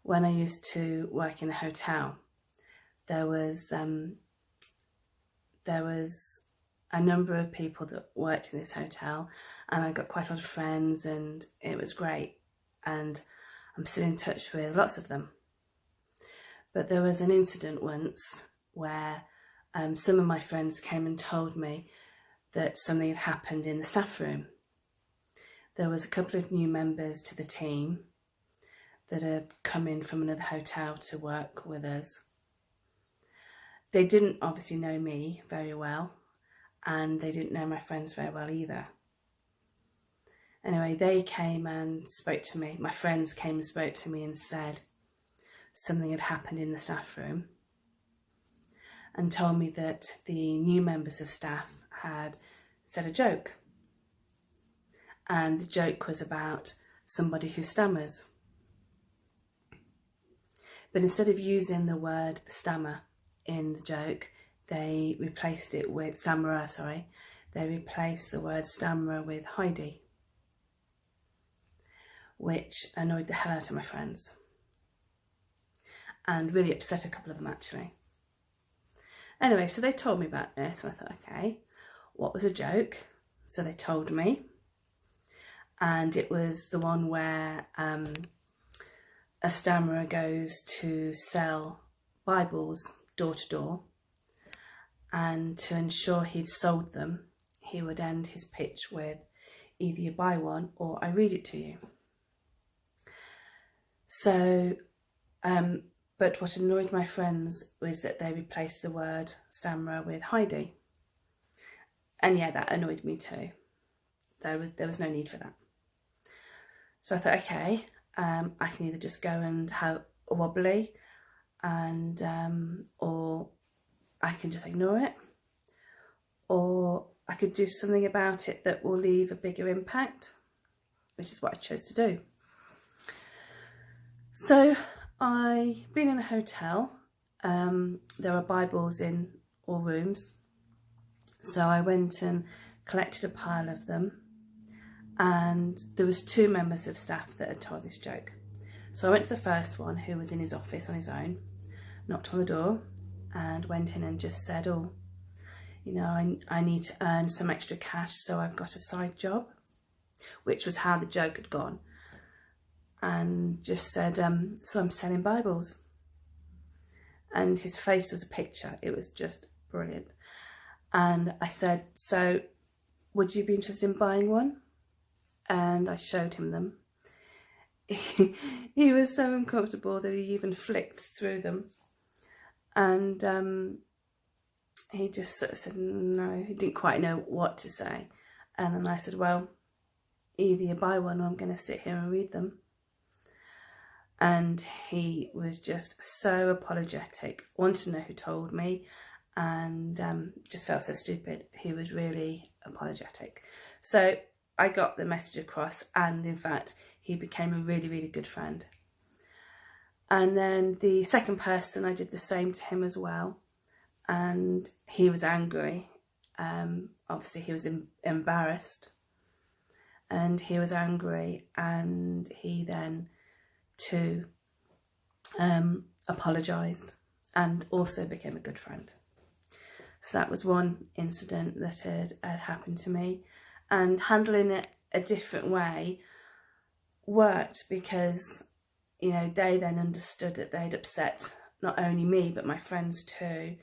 when I used to work in a hotel, there was a number of people that worked in this hotel, and I got quite a lot of friends, and it was great, and I'm still in touch with lots of them. But there was an incident once where some of my friends came and told me that something had happened in the staff room. There was a couple of new members to the team that had come in from another hotel to work with us. They didn't obviously know me very well, and they didn't know my friends very well either. Anyway, they came and spoke to me. My friends came and spoke to me and said something had happened in the staff room, and told me that the new members of staff had said a joke. And the joke was about somebody who stammers. But instead of using the word stammer in the joke, they replaced it with stammerer, They replaced the word stammerer with Heidi, which annoyed the hell out of my friends and really upset a couple of them actually. Anyway, so they told me about this, and I thought, okay, what was a joke? So they told me, and it was the one where a stammerer goes to sell Bibles door to door, and to ensure he'd sold them, he would end his pitch with, either you buy one or I read it to you. So, but what annoyed my friends was that they replaced the word stammerer with Heidi. And yeah, that annoyed me too. There was no need for that. So I thought, okay, I can either just go and have a wobbly, and or I can just ignore it, or I could do something about it that will leave a bigger impact, which is what I chose to do. So I've been in a hotel. There are Bibles in all rooms. So I went and collected a pile of them, and there was 2 members of staff that had told this joke. So I went to the first one, who was in his office on his own, knocked on the door and went in and just said, oh, you know, I need to earn some extra cash, so I've got a side job, which was how the joke had gone. And just said, so I'm selling Bibles. And his face was a picture. It was just brilliant. And I said, so would you be interested in buying one? And I showed him them. He was so uncomfortable that he even flicked through them. And he just sort of said no, he didn't quite know what to say. And then I said, well, either you buy one or I'm going to sit here and read them. And he was just so apologetic, wanted to know who told me, and just felt so stupid. He was really apologetic. So I got the message across, and in fact, he became a really, really good friend. And then the second person, I did the same to him as well. And he was angry. Obviously, he was embarrassed. And he was angry, and he then too apologised and also became a good friend. So that was one incident that had happened to me, and handling it a different way worked because, you know, they then understood that they'd upset not only me but my friends too,